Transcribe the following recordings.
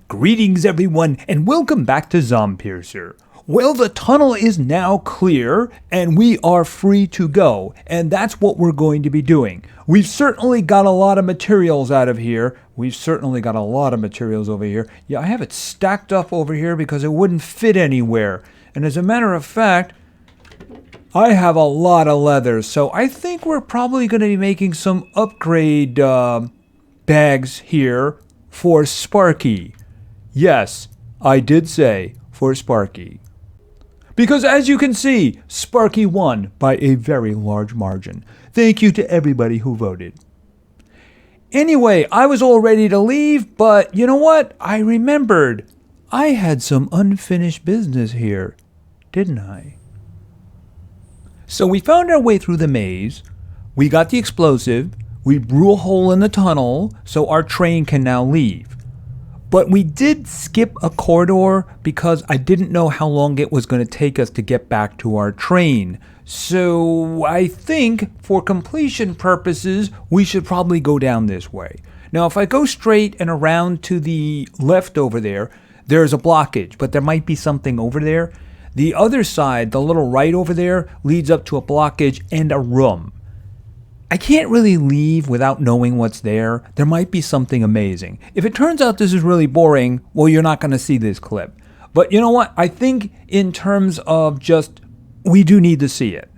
Greetings everyone and welcome back to Zompiercer. Well, the tunnel is now clear and we are free to go, and that's what we're going to be doing. We've certainly got a lot of materials out of here. We've certainly got a lot of materials over here. Yeah, I have it stacked up over here because it wouldn't fit anywhere. And as a matter of fact, I have a lot of leather, so I think we're probably going to be making some upgrade bags here for Sparky. Yes, I did say for Sparky. Because as you can see, Sparky won by a very large margin. Thank you to everybody who voted. Anyway, I was all ready to leave, but you know what? I remembered I had some unfinished business here, didn't I? So we found our way through the maze, we got the explosive, we blew a hole in the tunnel so our train can now leave. But we did skip a corridor because I didn't know how long it was going to take us to get back to our train. So I think for completion purposes, we should probably go down this way. Now, if I go straight and around to the left over there, there's a blockage, but there might be something over there. The other side, the little right over there, leads up to a blockage and a room. I can't really leave without knowing what's there. There might be something amazing. If it turns out this is really boring, well, you're not going to see this clip. But you know what? I think in terms of just, we do need to see it.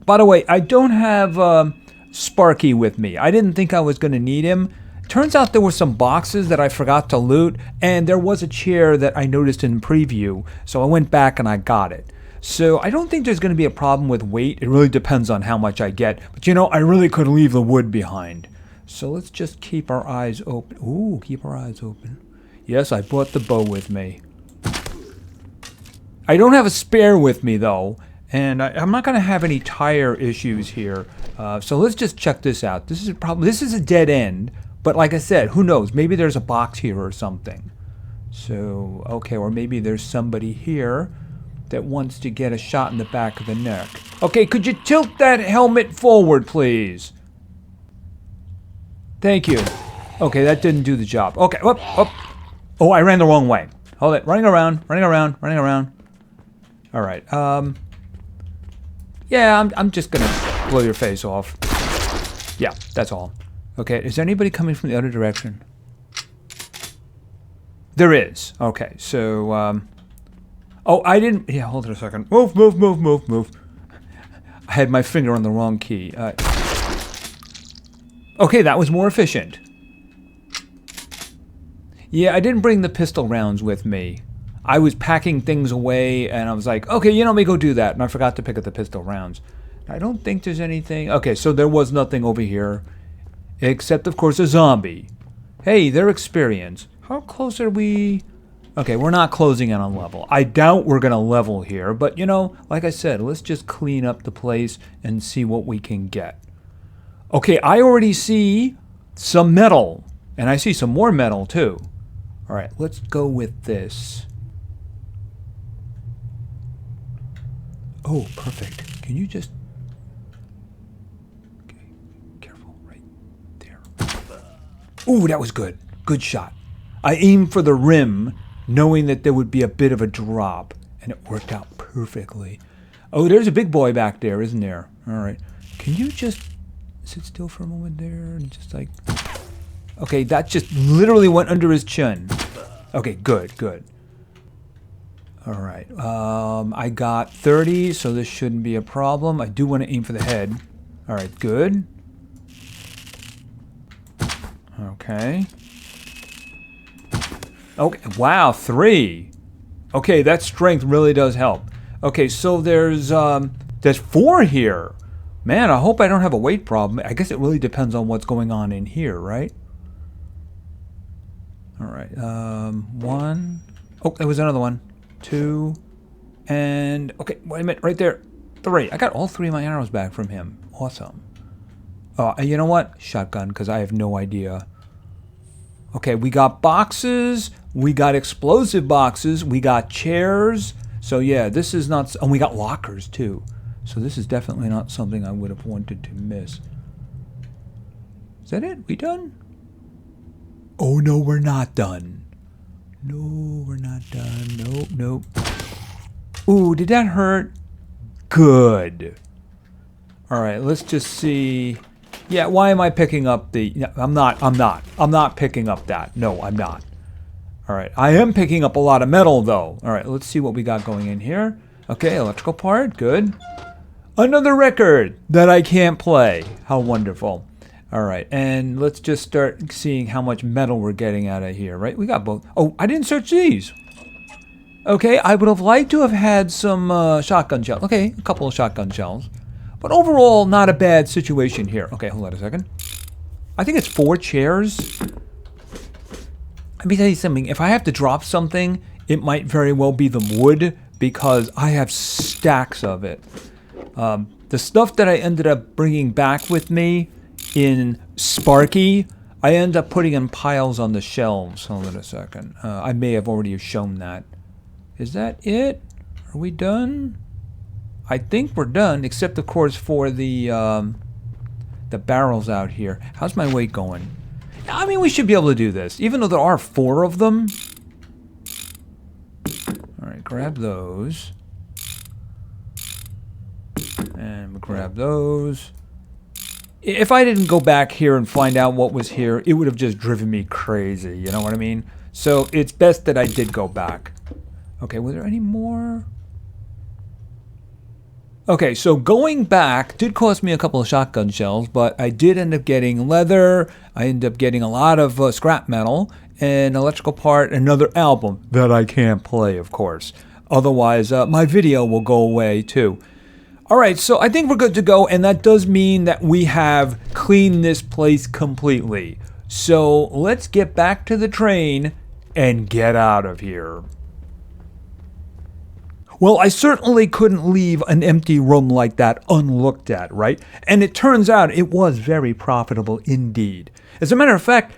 By the way, I don't have Sparky with me. I didn't think I was going to need him. Turns out there were some boxes that I forgot to loot, and there was a chair that I noticed in preview, so I went back and I got it. So I don't think there's going to be a problem with weight. It really depends on how much I get. But you know, I really could leave the wood behind. So let's just keep our eyes open. Ooh, keep our eyes open. Yes, I brought the bow with me. I don't have a spare with me though. And I'm not going to have any tire issues here. So let's just check this out. This is a dead end. But like I said, who knows? Maybe there's a box here or something. So, okay, or maybe there's somebody here that wants to get a shot in the back of the neck. Okay, could you tilt that helmet forward, please? Thank you. Okay, that didn't do the job. Okay, whoop. Oh, I ran the wrong way. Hold it, running around. All right, yeah, I'm just gonna blow your face off. Yeah, that's all. Okay, is there anybody coming from the other direction? There is. Okay, so, oh, I didn't... Yeah, hold it a second. Move. I had my finger on the wrong key. Okay, that was more efficient. Yeah, I didn't bring the pistol rounds with me. I was packing things away, and I was like, okay, you know, let me go do that. And I forgot to pick up the pistol rounds. I don't think there's anything... Okay, so there was nothing over here. Except, of course, a zombie. Hey, their experience. How close are we... Okay, we're not closing in on level. I doubt we're going to level here, but you know, like I said, let's just clean up the place and see what we can get. Okay, I already see some metal, and I see some more metal too. All right, let's go with this. Oh, perfect. Can you just... Okay, careful, right there. Ooh, that was good. Good shot. I aimed for the rim, knowing that there would be a bit of a drop, and it worked out perfectly. Oh, there's a big boy back there, isn't there? All right. Can you just sit still for a moment there and just like... Okay, that just literally went under his chin. Okay, good. All right. I got 30, so this shouldn't be a problem. I do want to aim for the head. All right, good. Okay. Okay, wow, 3. Okay, that strength really does help. Okay, so there's 4 here. Man, I hope I don't have a weight problem. I guess it really depends on what's going on in here, right? All right, 1. Oh, there was another one. 2. And, okay, wait a minute, right there. 3. I got all 3 of my arrows back from him. Awesome. Oh, you know what? Shotgun, because I have no idea. Okay, we got boxes, we got explosive boxes, we got chairs. So yeah, this is not... And we got lockers too. So this is definitely not something I would have wanted to miss. Is that it? We done? Oh no, we're not done. No, we're not done. Nope, nope. Ooh, did that hurt? Good. All right, let's just see. Yeah, why am I picking up the... No, I'm not picking up that. No, I'm not. All right, I am picking up a lot of metal, though. All right, let's see what we got going in here. Okay, electrical part, good. Another record that I can't play. How wonderful. All right, and let's just start seeing how much metal we're getting out of here, right? We got both. Oh, I didn't search these. Okay, I would have liked to have had some shotgun shells. Okay, a couple of shotgun shells. But overall, not a bad situation here. Okay, hold on a second. I think it's 4 chairs. Let me tell you something. If I have to drop something, it might very well be the wood because I have stacks of it. The stuff that I ended up bringing back with me in Sparky, I end up putting in piles on the shelves. Hold on a second. I may have already shown that. Is that it? Are we done? I think we're done, except of course for the barrels out here. How's my weight going? I mean, we should be able to do this, even though there are 4 of them. All right, grab those. And grab those. If I didn't go back here and find out what was here, it would have just driven me crazy, you know what I mean? So it's best that I did go back. Okay, were there any more? Okay, so going back did cost me a couple of shotgun shells, but I did end up getting leather. I ended up getting a lot of scrap metal, an electrical part, another album that I can't play, of course. Otherwise, my video will go away too. All right, so I think we're good to go, and that does mean that we have cleaned this place completely. So let's get back to the train and get out of here. Well, I certainly couldn't leave an empty room like that unlooked at, right? And it turns out it was very profitable indeed. As a matter of fact,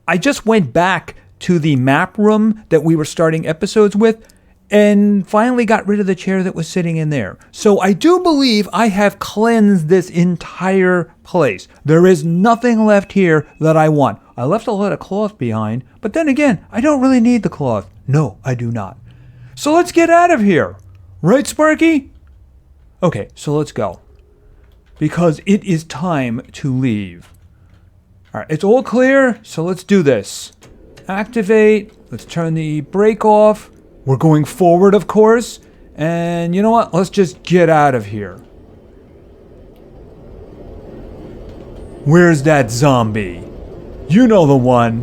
I just went back to the map room that we were starting episodes with and finally got rid of the chair that was sitting in there. So I do believe I have cleansed this entire place. There is nothing left here that I want. I left a lot of cloth behind, but then again, I don't really need the cloth. No, I do not. So let's get out of here. Right, Sparky? Okay, so let's go. Because it is time to leave. All right, it's all clear, so let's do this. Activate. Let's turn the brake off. We're going forward, of course. And you know what? Let's just get out of here. Where's that zombie? You know the one.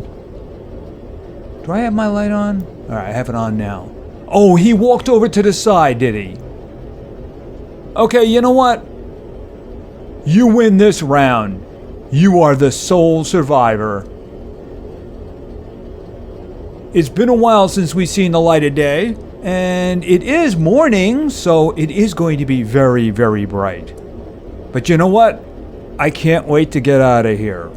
Do I have my light on? All right, I have it on now. Oh, he walked over to the side, did he? Okay, you know what? You win this round. You are the sole survivor. It's been a while since we've seen the light of day, and it is morning, so it is going to be very, very bright. But you know what? I can't wait to get out of here.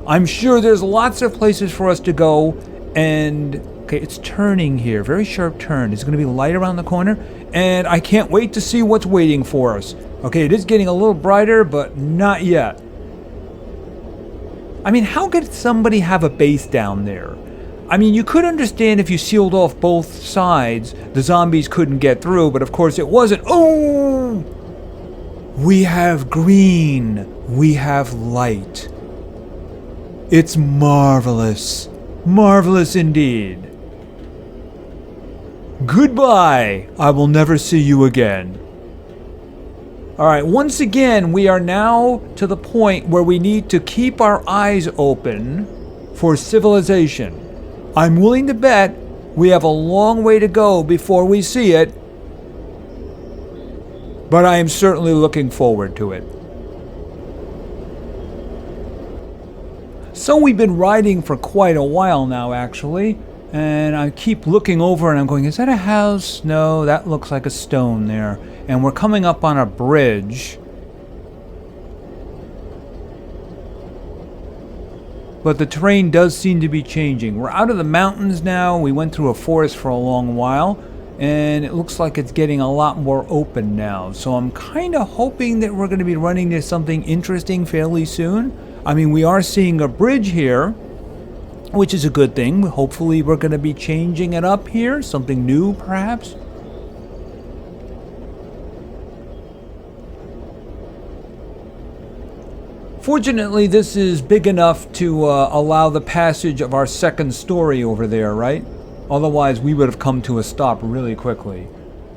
I'm sure there's lots of places for us to go, and... Okay, it's turning here. Very sharp turn. It's going to be light around the corner. And I can't wait to see what's waiting for us. Okay, it is getting a little brighter, but not yet. I mean, how could somebody have a base down there? I mean, you could understand if you sealed off both sides, the zombies couldn't get through, but of course it wasn't. Oh! We have green. We have light. It's marvelous. Marvelous indeed. Goodbye. I will never see you again. All right, once again, we are now to the point where we need to keep our eyes open for civilization. I'm willing to bet we have a long way to go before we see it, but I am certainly looking forward to it. So we've been riding for quite a while now, actually. And I keep looking over and I'm going, is that a house? No, that looks like a stone there. And we're coming up on a bridge. But the terrain does seem to be changing. We're out of the mountains now. We went through a forest for a long while. And it looks like it's getting a lot more open now. So I'm kind of hoping that we're going to be running into something interesting fairly soon. I mean, we are seeing a bridge here. which is a good thing. Hopefully we're going to be changing it up here. Something new, perhaps. Fortunately, this is big enough to allow the passage of our second story over there, right? Otherwise, we would have come to a stop really quickly.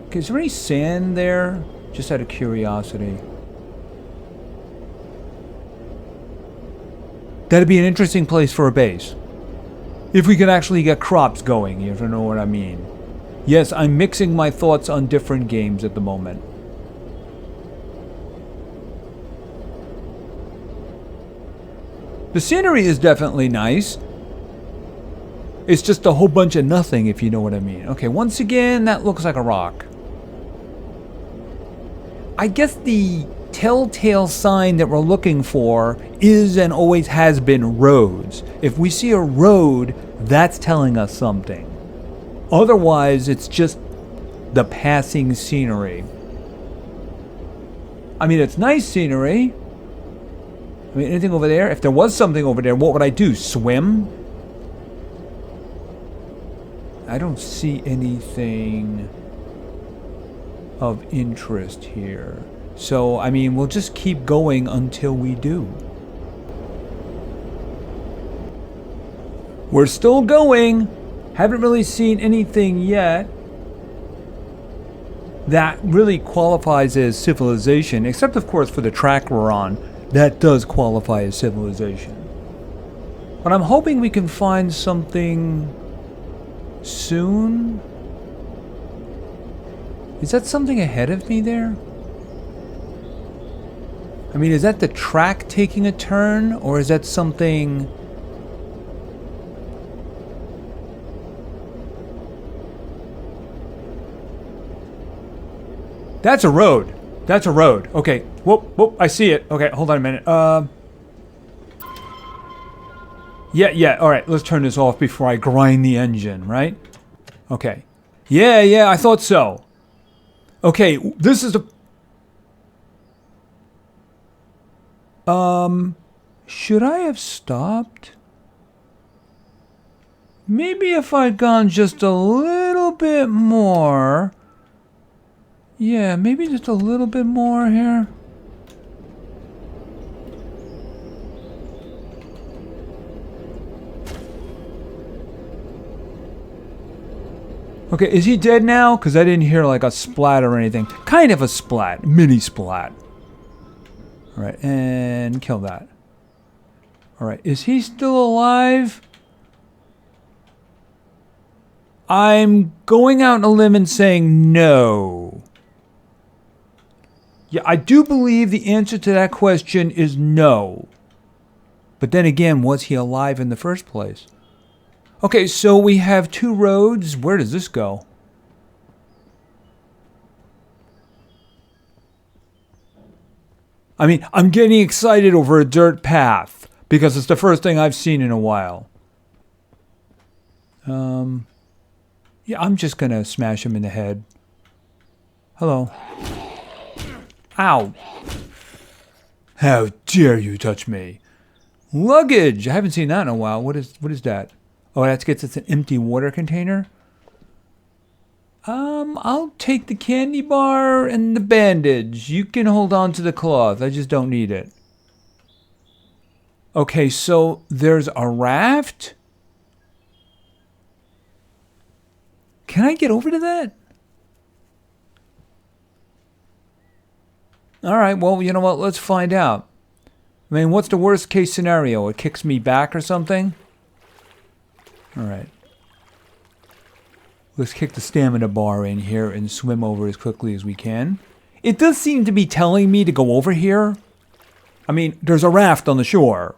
Okay, is there any sand there? Just out of curiosity. That'd be an interesting place for a base. If we could actually get crops going, if you know what I mean. Yes, I'm mixing my thoughts on different games at the moment. The scenery is definitely nice. It's just a whole bunch of nothing, if you know what I mean. Okay, once again, that looks like a rock. I guess the telltale sign that we're looking for is and always has been roads. If we see a road, that's telling us something. Otherwise, it's just the passing scenery. I mean, it's nice scenery. I mean, anything over there? If there was something over there, what would I do? Swim? I don't see anything of interest here. So, I mean, we'll just keep going until we do. We're still going. Haven't really seen anything yet that really qualifies as civilization, except, of course, for the track we're on. That does qualify as civilization. But I'm hoping we can find something soon. Is that something ahead of me there? I mean, is that the track taking a turn, or is that something... That's a road. That's a road. Okay. Whoop, whoop. I see it. Okay, hold on a minute. Yeah. All right, let's turn this off before I grind the engine, right? Okay. Yeah, I thought so. Okay, this is the... Should I have stopped? Maybe if I'd gone just a little bit more... Yeah, maybe just a little bit more here. Okay, is he dead now? Because I didn't hear like a splat or anything. Kind of a splat. Mini splat. Alright, and kill that. Alright, is he still alive? I'm going out on a limb and saying no. Yeah, I do believe the answer to that question is no. But then again, was he alive in the first place? Okay, so we have two roads. Where does this go? I mean, I'm getting excited over a dirt path because it's the first thing I've seen in a while. Yeah, I'm just gonna smash him in the head. Hello. Ow. How dare you touch me? Luggage! I haven't seen that in a while. What is that? Oh, that's gets us an empty water container. I'll take the candy bar and the bandage. You can hold on to the cloth. I just don't need it. Okay, so there's a raft? Can I get over to that? Alright, well, you know what? Let's find out. I mean, what's the worst case scenario? It kicks me back or something? Alright. Let's kick the stamina bar in here and swim over as quickly as we can. It does seem to be telling me to go over here. I mean, there's a raft on the shore.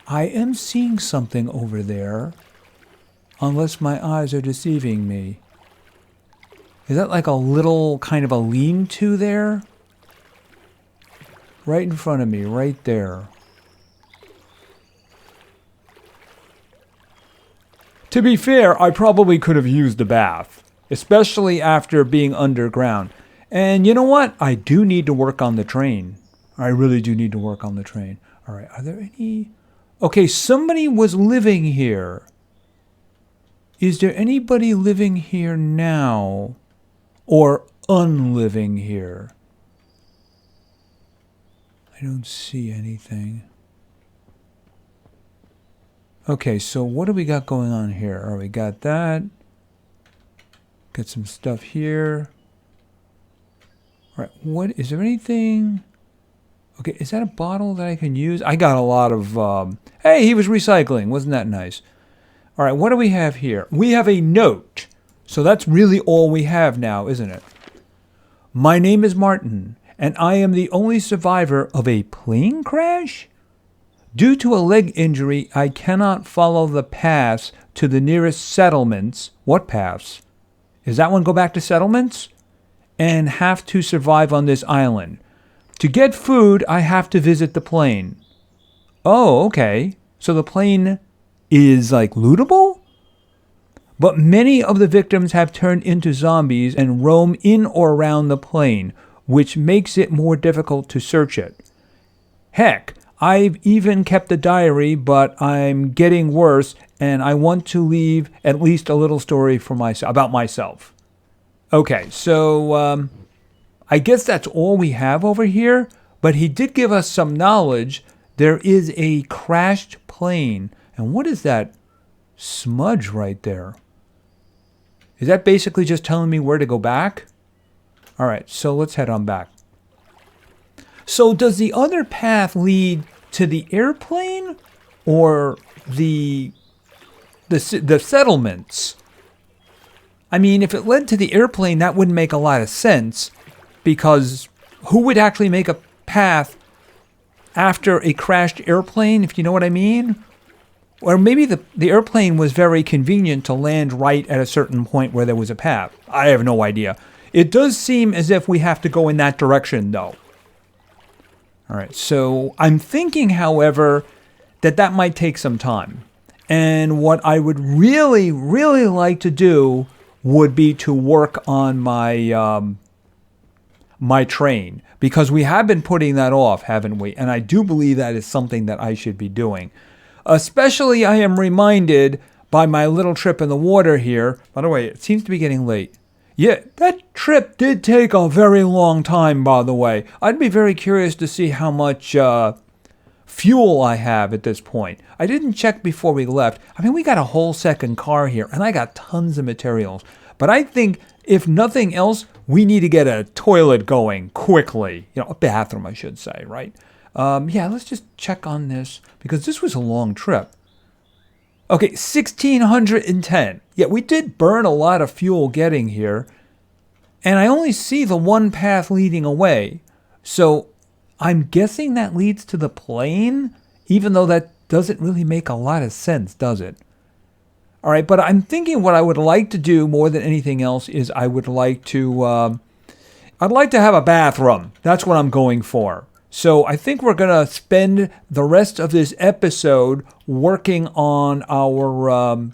I am seeing something over there. Unless my eyes are deceiving me. Is that like a little kind of a lean-to there? Right in front of me, right there. To be fair, I probably could have used the bath. Especially after being underground. And you know what? I do need to work on the train. I really do need to work on the train. Alright, are there any Okay, somebody was living here. Is there anybody living here now? Or unliving here? I don't see anything. Okay, so what do we got going on here? Oh, we got that. Got some stuff here. All right, what is there anything? Okay, is that a bottle that I can use? I got a lot of, hey, he was recycling. Wasn't that nice? All right, what do we have here? We have a note. So that's really all we have now, isn't it? My name is Martin, and I am the only survivor of a plane crash? Due to a leg injury, I cannot follow the paths to the nearest settlements. What paths? Does that one go back to settlements? And have to survive on this island. To get food, I have to visit the plane. Oh, okay. So the plane is like lootable? But many of the victims have turned into zombies and roam in or around the plane, which makes it more difficult to search it. Heck, I've even kept a diary, but I'm getting worse, and I want to leave at least a little story for about myself. Okay, so I guess that's all we have over here, but he did give us some knowledge. There is a crashed plane, and what is that smudge right there? Is that basically just telling me where to go back? All right, so let's head on back. So does the other path lead to the airplane or the settlements? I mean, if it led to the airplane, that wouldn't make a lot of sense, because who would actually make a path after a crashed airplane, if you know what I mean? Or maybe the airplane was very convenient to land right at a certain point where there was a path. I have no idea. It does seem as if we have to go in that direction, though. All right, so I'm thinking, however, that might take some time. And what I would really, really like to do would be to work on my my train, because we have been putting that off, haven't we? And I do believe that is something that I should be doing. Especially, I am reminded by my little trip in the water here. By the way, it seems to be getting late. Yeah, that trip did take a very long time, by the way. I'd be very curious to see how much fuel I have at this point. I didn't check before we left. I mean, we got a whole second car here, and I got tons of materials. But I think, if nothing else, we need to get a toilet going quickly. You know, a bathroom, I should say, right? Yeah, let's just check on this, because this was a long trip. Okay, 1,610. Yeah, we did burn a lot of fuel getting here. And I only see the one path leading away. So I'm guessing that leads to the plane, even though that doesn't really make a lot of sense, does it? All right, but I'm thinking what I would like to do more than anything else is I'd like to have a bathroom. That's what I'm going for. So I think we're going to spend the rest of this episode working on our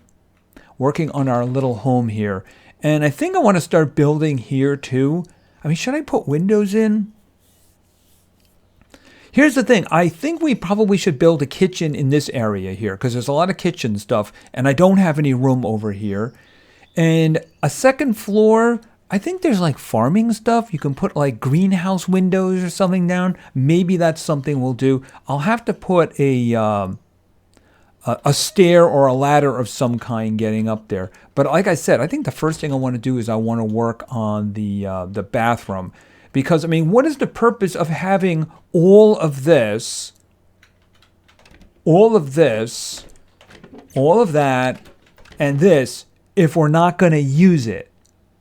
little home here. And I think I want to start building here too. I mean, should I put windows in? Here's the thing. I think we probably should build a kitchen in this area here, because there's a lot of kitchen stuff, and I don't have any room over here. And a second floor, I think there's like farming stuff. You can put like greenhouse windows or something down. Maybe that's something we'll do. I'll have to put a stair or a ladder of some kind getting up there. But like I said, I think the first thing I want to do is I want to work on the bathroom. Because, I mean, what is the purpose of having all of this, all of that, and this, if we're not going to use it?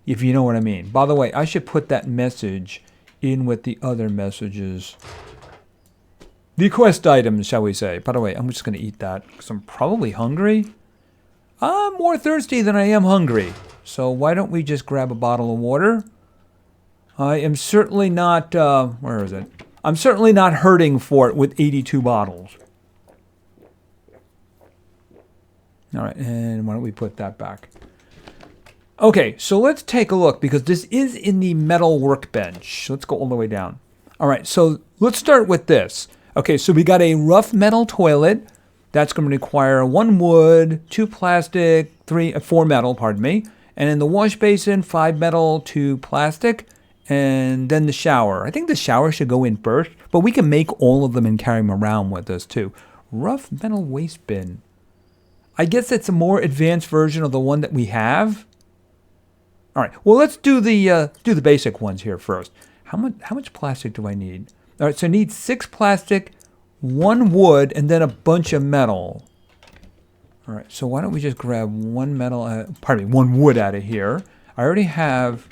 If you know what I mean. By the way, I should put that message in with the other messages. The quest items, shall we say. By the way, I'm just going to eat that because I'm probably hungry. I'm more thirsty than I am hungry. So why don't we just grab a bottle of water? I am certainly not, where is it? I'm certainly not hurting for it with 82 bottles. All right, and why don't we put that back? Okay, so let's take a look, because this is in the metal workbench. Let's go all the way down. All right, so let's start with this. Okay, so we got a rough metal toilet. That's going to require 1 wood, 2 plastic, 4 metal, pardon me. And in the wash basin, 5 metal, 2 plastic. And then the shower. I think the shower should go in first, but we can make all of them and carry them around with us too. Rough metal waste bin. I guess it's a more advanced version of the one that we have. All right. Well, let's do the basic ones here first. How much plastic do I need? All right. So I need 6 plastic, 1 wood, and then a bunch of metal. All right. So why don't we just grab 1 1 wood out of here? I already have.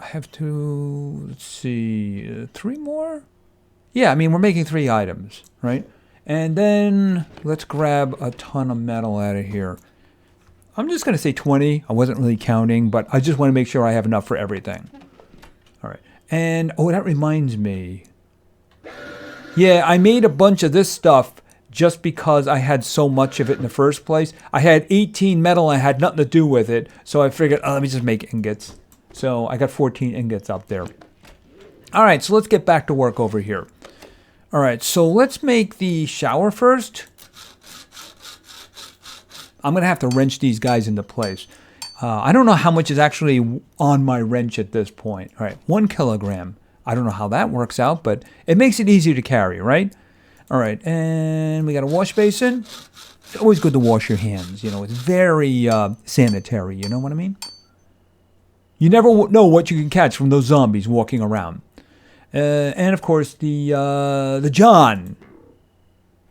I have to, let's see, 3 more? Yeah, I mean, we're making 3 items, right? And then let's grab a ton of metal out of here. I'm just going to say 20. I wasn't really counting, but I just want to make sure I have enough for everything. All right. And, oh, that reminds me. Yeah, I made a bunch of this stuff just because I had so much of it in the first place. I had 18 metal. I had nothing to do with it. So I figured, oh, let me just make ingots. So I got 14 ingots up there. All right, so let's get back to work over here. All right, so let's make the shower first. I'm going to have to wrench these guys into place. I don't know how much is actually on my wrench at this point. All right, 1 kilogram. I don't know how that works out, but it makes it easier to carry, right? All right, and we got a wash basin. It's always good to wash your hands. You know, it's very sanitary, you know what I mean? You never know what you can catch from those zombies walking around. And of course, the John.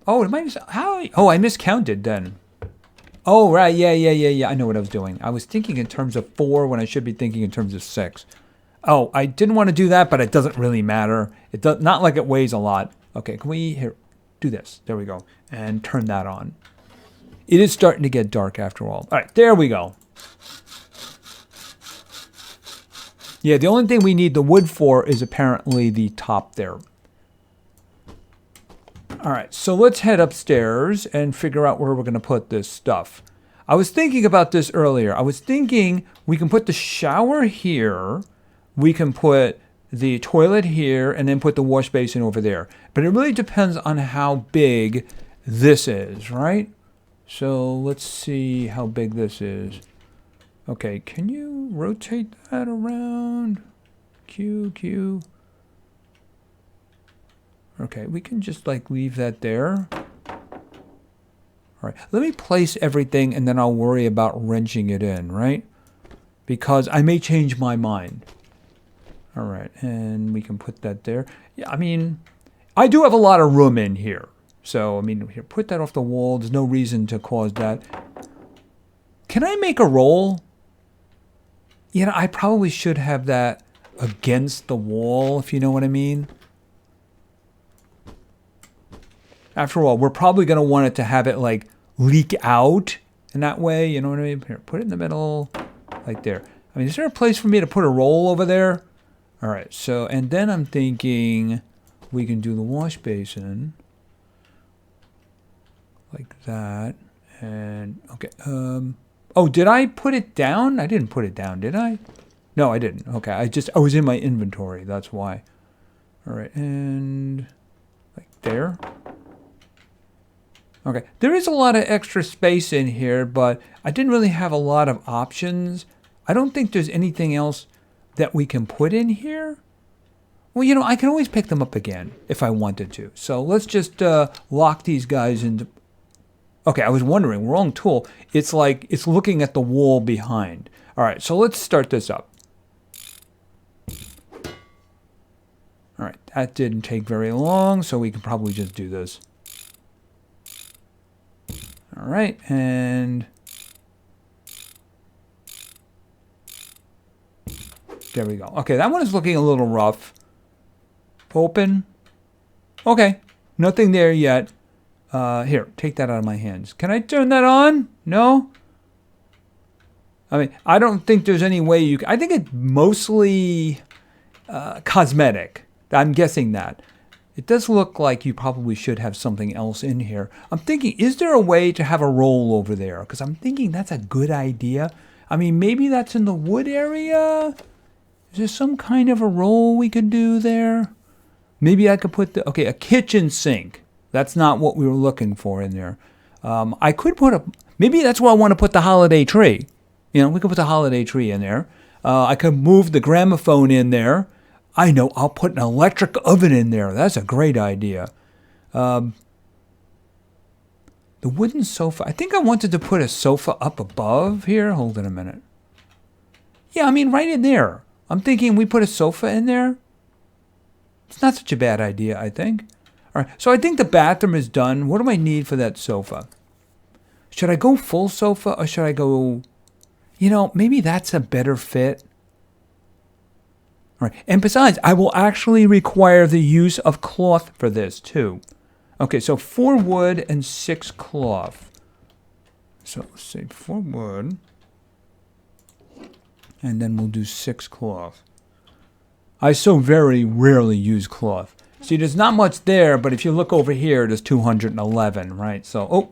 Oh, I miscounted then. Oh, right. Yeah. I know what I was doing. I was thinking in terms of 4 when I should be thinking in terms of 6. Oh, I didn't want to do that, but it doesn't really matter. It does not like it weighs a lot. Okay, can we here do this? There we go. And turn that on. It is starting to get dark after all. All right, there we go. Yeah, the only thing we need the wood for is apparently the top there. All right, so let's head upstairs and figure out where we're going to put this stuff. I was thinking about this earlier. I was thinking we can put the shower here. We can put the toilet here and then put the wash basin over there. But it really depends on how big this is, right? So let's see how big this is. Okay, can you rotate that around? Q. Okay, we can just like leave that there. All right, let me place everything and then I'll worry about wrenching it in, right? Because I may change my mind. All right, and we can put that there. Yeah, I mean, I do have a lot of room in here. So, I mean, here, put that off the wall. There's no reason to cause that. Can I make a roll? You know, I probably should have that against the wall, if you know what I mean. After all, we're probably going to want it to have it, like, leak out in that way. You know what I mean? Here, put it in the middle, like there. I mean, is there a place for me to put a roll over there? All right, so, and then I'm thinking we can do the wash basin. Like that. And, okay, oh, did I put it down? I didn't put it down, did I? No, I didn't. Okay, I was in my inventory. That's why. All right, and like there. Okay, there is a lot of extra space in here, but I didn't really have a lot of options. I don't think there's anything else that we can put in here. Well, you know, I can always pick them up again if I wanted to. So let's just lock these guys into... Okay, I was wondering, wrong tool. It's like, it's looking at the wall behind. All right, so let's start this up. All right, that didn't take very long, so we can probably just do this. All right, and there we go. Okay, that one is looking a little rough. Open. Okay, nothing there yet. Here, take that out of my hands. Can I turn that on? No? I mean, I don't think there's any way you can. I think it's mostly cosmetic. I'm guessing that. It does look like you probably should have something else in here. I'm thinking, is there a way to have a roll over there? Because I'm thinking that's a good idea. I mean, maybe that's in the wood area. Is there some kind of a roll we could do there? Maybe I could put a kitchen sink. That's not what we were looking for in there. I could put a... Maybe that's where I want to put the holiday tree. You know, we could put the holiday tree in there. I could move the gramophone in there. I know, I'll put an electric oven in there. That's a great idea. The wooden sofa. I think I wanted to put a sofa up above here. Hold on a minute. Yeah, I mean, right in there. I'm thinking we put a sofa in there. It's not such a bad idea, I think. All right, so I think the bathroom is done. What do I need for that sofa? Should I go full sofa or should I go... You know, maybe that's a better fit. All right, and besides, I will actually require the use of cloth for this too. Okay, so 4 wood and 6 cloth. So let's say 4 wood. And then we'll do 6 cloth. I so very rarely use cloth. See, there's not much there, but if you look over here, there's 211, right? So, oh,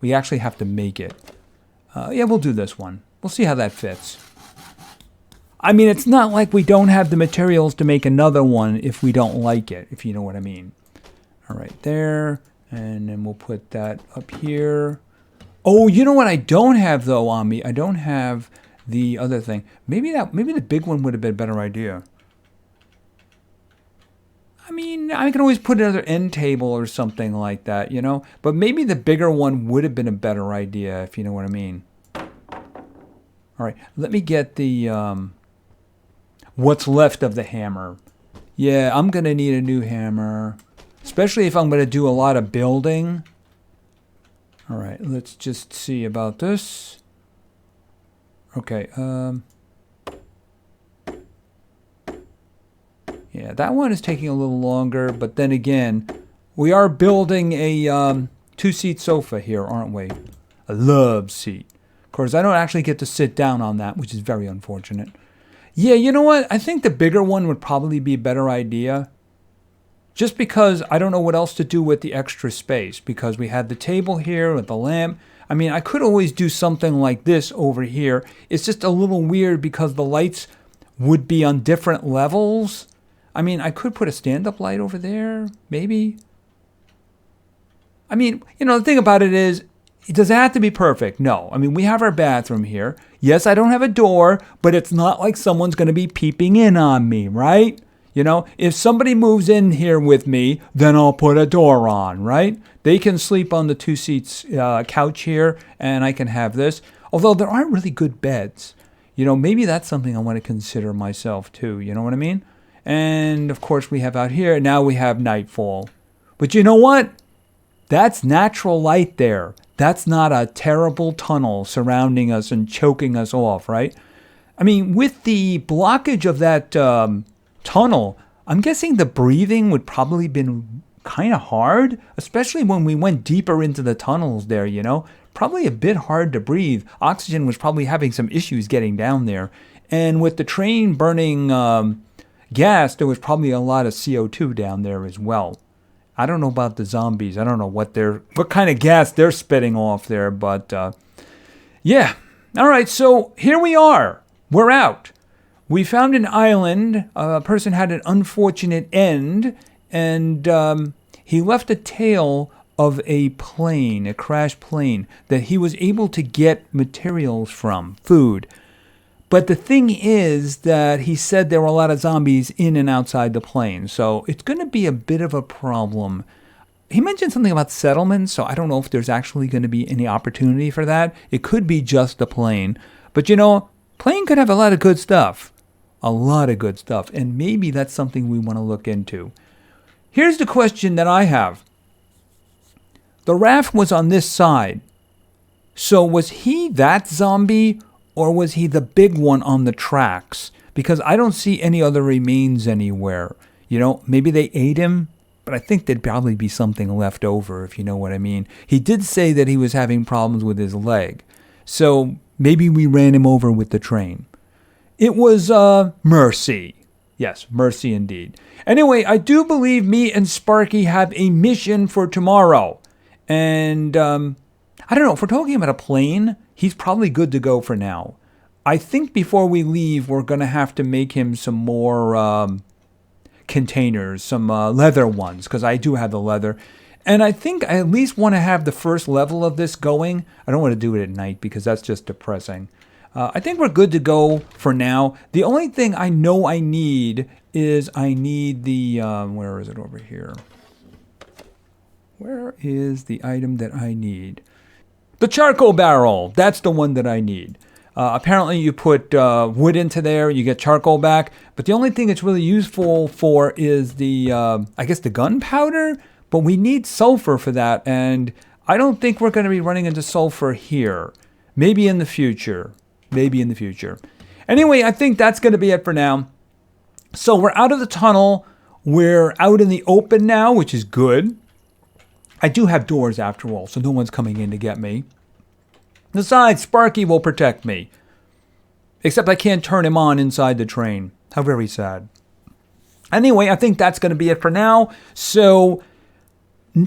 we actually have to make it. Yeah, we'll do this one. We'll see how that fits. I mean, it's not like we don't have the materials to make another one if we don't like it, if you know what I mean. All right, there. And then we'll put that up here. Oh, you know what I don't have, though, on me? I don't have the other thing. Maybe the big one would have been a better idea. I mean, I can always put another end table or something like that, you know? But maybe the bigger one would have been a better idea, if you know what I mean. All right, let me get the, what's left of the hammer. Yeah, I'm going to need a new hammer, especially if I'm going to do a lot of building. All right, let's just see about this. Okay, yeah, that one is taking a little longer, but then again, we are building a 2-seat sofa here, aren't we? A love seat. Of course, I don't actually get to sit down on that, which is very unfortunate. Yeah, you know what? I think the bigger one would probably be a better idea. Just because I don't know what else to do with the extra space. Because we had the table here with the lamp. I mean, I could always do something like this over here. It's just a little weird because the lights would be on different levels. I mean, I could put a stand-up light over there, maybe. I mean, you know, the thing about it is, does it have to be perfect? No. I mean, we have our bathroom here. Yes, I don't have a door, but it's not like someone's going to be peeping in on me, right? You know, if somebody moves in here with me, then I'll put a door on, right? They can sleep on the 2 seats couch here, and I can have this. Although there are really good beds. You know, maybe that's something I want to consider myself too. You know what I mean? And of course we have out here, now we have nightfall. But you know what? That's natural light there. That's not a terrible tunnel surrounding us and choking us off, right? I mean, with the blockage of that tunnel, I'm guessing the breathing would probably been kind of hard, especially when we went deeper into the tunnels there, you know? Probably a bit hard to breathe. Oxygen was probably having some issues getting down there. And with the train burning gas, there was probably a lot of CO2 down there as well. I don't know about the zombies. I don't know what kind of gas they're spitting off there, but yeah. All right, so here we are. We're out. We found an island. A person had an unfortunate end, and he left a tale of a plane, a crashed plane, that he was able to get materials from, food. But the thing is that he said there were a lot of zombies in and outside the plane, so it's going to be a bit of a problem. He mentioned something about settlements, so I don't know if there's actually going to be any opportunity for that. It could be just a plane. But you know, plane could have a lot of good stuff. A lot of good stuff, and maybe that's something we want to look into. Here's the question that I have. The raft was on this side. So was he that zombie, or was he the big one on the tracks? Because I don't see any other remains anywhere. You know, maybe they ate him, but I think there'd probably be something left over, if you know what I mean. He did say that he was having problems with his leg. So maybe we ran him over with the train. It was mercy. Yes, mercy indeed. Anyway, I do believe me and Sparky have a mission for tomorrow. And I don't know, if we're talking about a plane, he's probably good to go for now. I think before we leave, we're going to have to make him some more containers, some leather ones, because I do have the leather. And I think I at least want to have the first level of this going. I don't want to do it at night because that's just depressing. I think we're good to go for now. The only thing I know I need is I need the, where is it over here? Where is the item that I need? The charcoal barrel. That's the one that I need. Apparently you put wood into there, you get charcoal back. But the only thing it's really useful for is the, I guess the gunpowder. But we need sulfur for that. And I don't think we're going to be running into sulfur here. Maybe in the future. Maybe in the future. Anyway, I think that's going to be it for now. So we're out of the tunnel. We're out in the open now, which is good. I do have doors after all, so no one's coming in to get me. Besides, Sparky will protect me. Except I can't turn him on inside the train. How very sad. Anyway, I think that's going to be it for now. So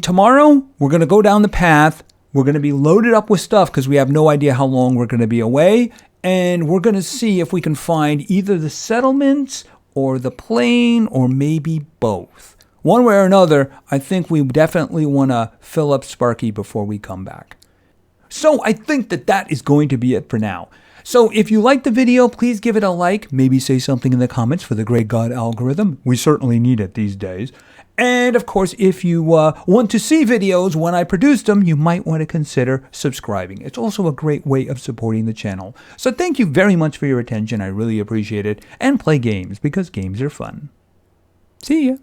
tomorrow, we're going to go down the path. We're going to be loaded up with stuff because we have no idea how long we're going to be away. And we're going to see if we can find either the settlements or the plane or maybe both. One way or another, I think we definitely want to fill up Sparky before we come back. So I think that is going to be it for now. So if you liked the video, please give it a like. Maybe say something in the comments for the Great God algorithm. We certainly need it these days. And of course, if you want to see videos when I produce them, you might want to consider subscribing. It's also a great way of supporting the channel. So thank you very much for your attention. I really appreciate it. And play games because games are fun. See ya.